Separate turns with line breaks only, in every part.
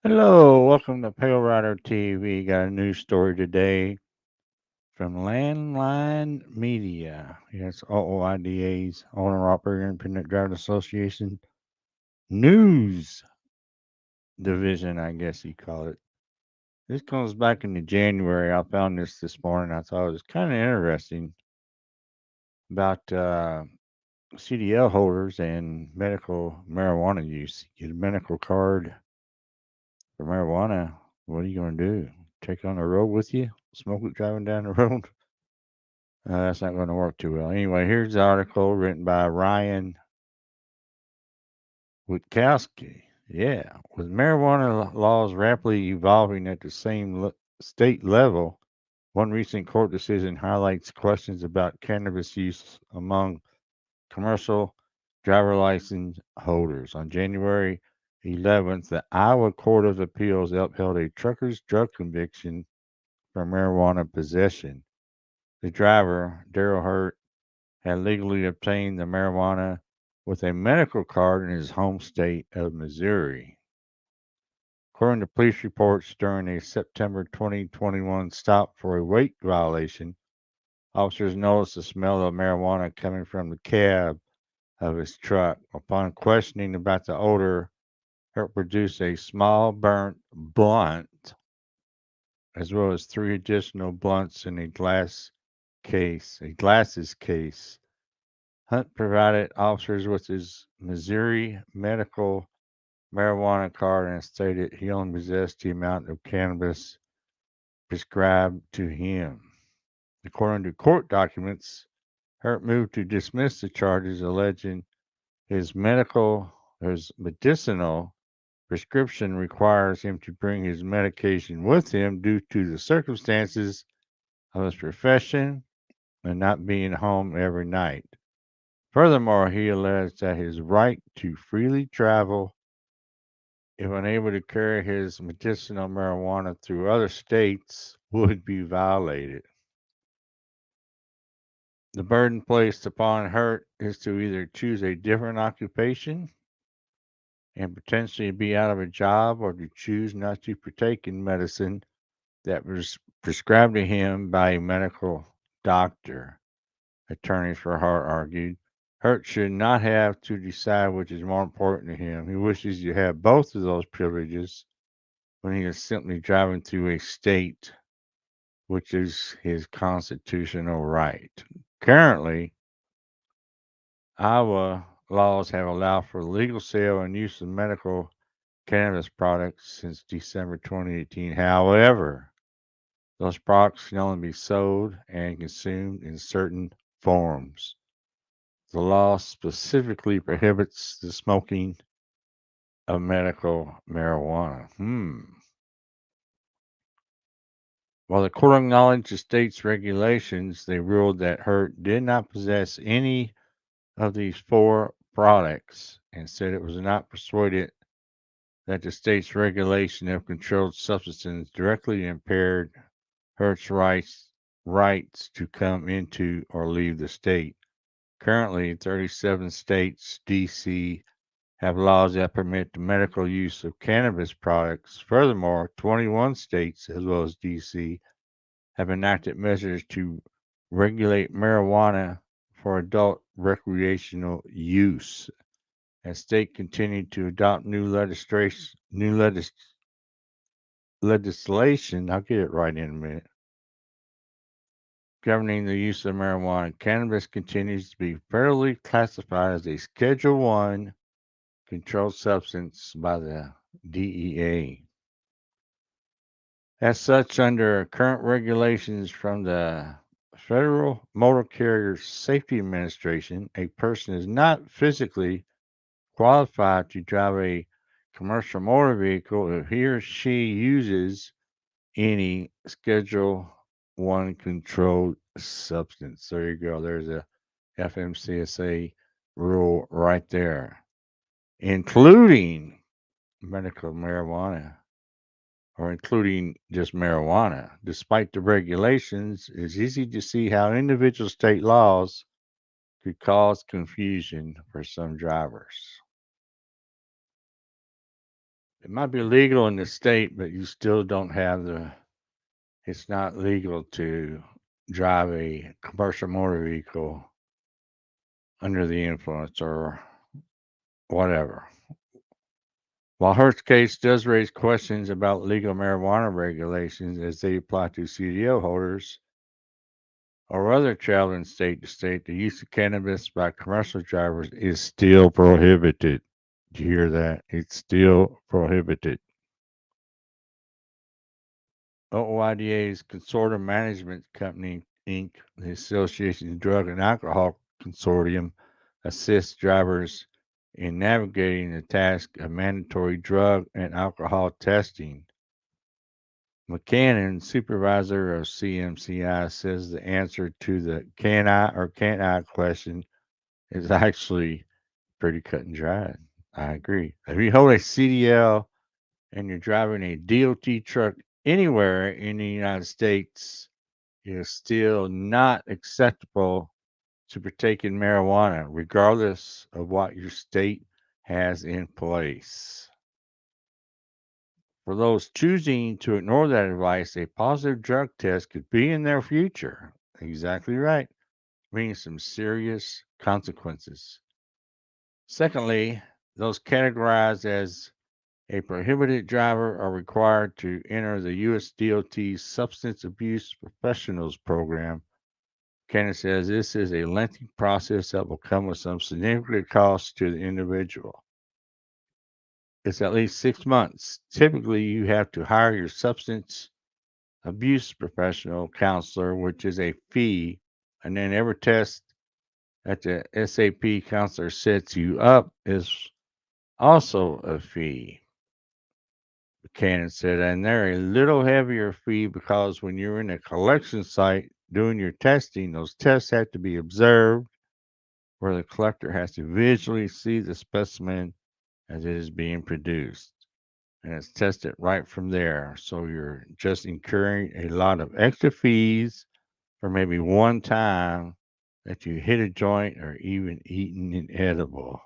Hello, welcome to PaleriderTV. Got a news story today from Landline Media. Yes, OOIDA's Owner Operator Independent Driver Association News Division, I guess you call it. This comes back into January. I found this morning. I thought it was kind of interesting about CDL holders and medical marijuana use. Get a medical card for marijuana. What are you going to do? Take it on the road with you? Smoke it driving down the road? That's not going to work too well. Anyway, here's the article written by Ryan Witkowski. Yeah, with marijuana laws rapidly evolving at the same state level, one recent court decision highlights questions about cannabis use among commercial driver license holders. On January 11th, the Iowa Court of Appeals upheld a trucker's drug conviction for marijuana possession. The driver, Daryl Hurt, had legally obtained the marijuana with a medical card in his home state of Missouri. According to police reports, during a September 2021 stop for a weight violation, officers noticed the smell of marijuana coming from the cab of his truck. Upon questioning about the odor, it produced a small burnt blunt, as well as three additional blunts in a glasses case. Hunt provided officers with his Missouri medical marijuana card and stated he only possessed the amount of cannabis prescribed to him. According to court documents, Hurt moved to dismiss the charges, alleging his medicinal prescription requires him to bring his medication with him due to the circumstances of his profession and not being home every night. Furthermore, he alleged that his right to freely travel, if unable to carry his medicinal marijuana through other states, would be violated. The burden placed upon Hurt is to either choose a different occupation and potentially be out of a job or to choose not to partake in medicine that was prescribed to him by a medical doctor, attorneys for Hart argued. Hurt should not have to decide which is more important to him. He wishes to have both of those privileges when he is simply driving through a state, which is his constitutional right. Currently, Iowa laws have allowed for legal sale and use of medical cannabis products since December 2018. However, those products can only be sold and consumed in certain forms. The law specifically prohibits the smoking of medical marijuana. While the court acknowledged the state's regulations, they ruled that Hurt did not possess any of these four products and said it was not persuaded that the state's regulation of controlled substances directly impaired Hurt's rights to come into or leave the state. Currently, 37 states, D.C., have laws that permit the medical use of cannabis products. Furthermore, 21 states, as well as D.C., have enacted measures to regulate marijuana for adult recreational use. As states continue to adopt legislation, I'll get it right in a minute, governing the use of marijuana, cannabis continues to be federally classified as a Schedule 1 controlled substance by the DEA. As such, under current regulations from the Federal Motor Carrier Safety Administration, a person is not physically qualified to drive a commercial motor vehicle if he or she uses any Schedule 1 controlled substance. There you go. There's a FMCSA rule right there, including medical marijuana or including just marijuana. Despite the regulations, it's easy to see how individual state laws could cause confusion for some drivers. It might be legal in the state, but you still don't have the. It's not legal to drive a commercial motor vehicle under the influence or whatever. While Hurt's case does raise questions about legal marijuana regulations as they apply to CDL holders or other traveling state to state, the use of cannabis by commercial drivers is still prohibited. Did you hear that? It's still prohibited. OIDA's Consortium Management Company, Inc., the Association's Drug and Alcohol Consortium, assists drivers in navigating the task of mandatory drug and alcohol testing. McCannon, supervisor of CMCI, says the answer to the can I or can't I question is actually pretty cut and dry. I agree. If you hold a CDL and you're driving a DOT truck anywhere in the United States, it is still not acceptable to partake in marijuana, regardless of what your state has in place. For those choosing to ignore that advice, a positive drug test could be in their future. Exactly right, meaning some serious consequences. Secondly, those categorized as a prohibited driver are required to enter the U.S. DOT's Substance Abuse Professionals Program. Cannon says this is a lengthy process that will come with some significant costs to the individual. It's at least 6 months. Typically, you have to hire your substance abuse professional counselor, which is a fee, and then every test that the SAP counselor sets you up is also a fee. Cannon said, and they're a little heavier fee because when you're in a collection site doing your testing, those tests have to be observed where the collector has to visually see the specimen as it is being produced. And it's tested right from there. So you're just incurring a lot of extra fees for maybe one time that you hit a joint or even eaten an edible.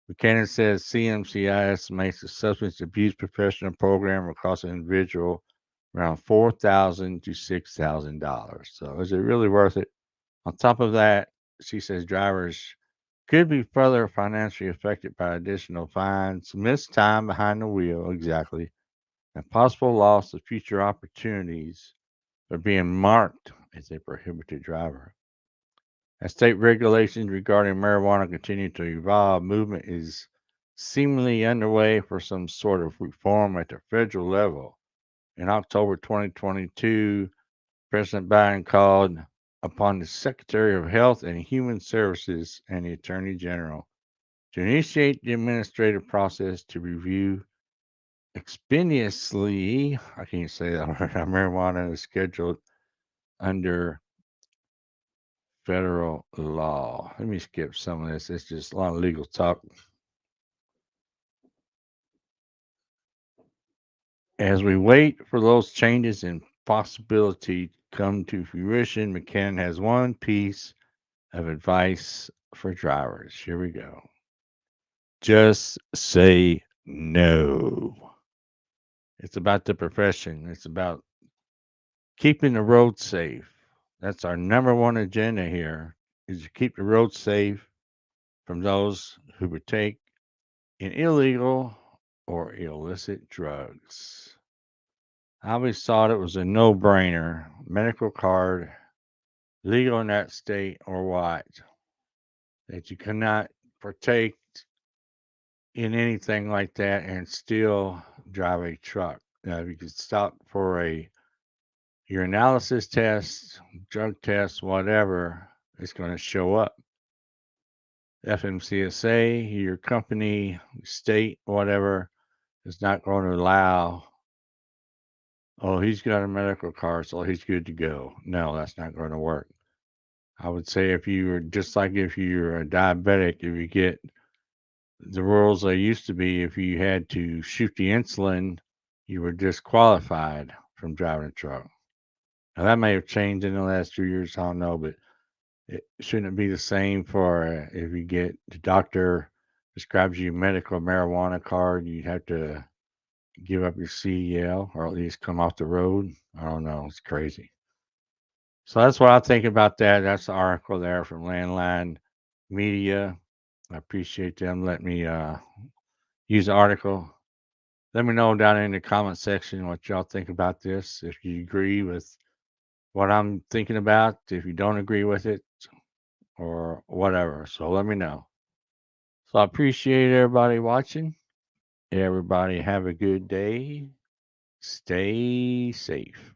Buchanan says CMCI estimates the substance abuse professional program will cost an individual around $4,000 to $6,000. So is it really worth it? On top of that, she says drivers could be further financially affected by additional fines, missed time behind the wheel, exactly, and possible loss of future opportunities for being marked as a prohibited driver. As state regulations regarding marijuana continue to evolve, movement is seemingly underway for some sort of reform at the federal level. In October 2022, President Biden called upon the Secretary of Health and Human Services and the Attorney General to initiate the administrative process to review expeditiously, I can't say that word, marijuana is scheduled under federal law. Let me skip some of this. It's just a lot of legal talk. As we wait for those changes and possibility to come to fruition, McKinnon has one piece of advice for drivers. Here we go. Just say no. It's about the profession. It's about keeping the road safe. That's our number one agenda here is to keep the road safe from those who would take in illegal or illicit drugs. I always thought it was a no-brainer. Medical card, legal in that state or what, that you cannot partake in anything like that and still drive a truck. Now, if you could stop for a your analysis test, drug test, whatever, it's going to show up. FMCSA, your company, state, whatever, is not going to allow, oh, he's got a medical card, so he's good to go. No, that's not going to work. I would say if you were just like if you're a diabetic, if you get the rules they used to be, if you had to shoot the insulin, you were disqualified from driving a truck. Now that may have changed in the last 2 years. I don't know, but it shouldn't be the same for if you get the doctor describes you medical marijuana card. You'd have to give up your CDL or at least come off the road. I don't know. It's crazy. So that's what I think about that. That's the article there from Landline Media. I appreciate them letting me use the article. Let me know down in the comment section what y'all think about this. If you agree with what I'm thinking about, if you don't agree with it, or whatever. So let me know. So I appreciate everybody watching. Everybody have a good day. Stay safe.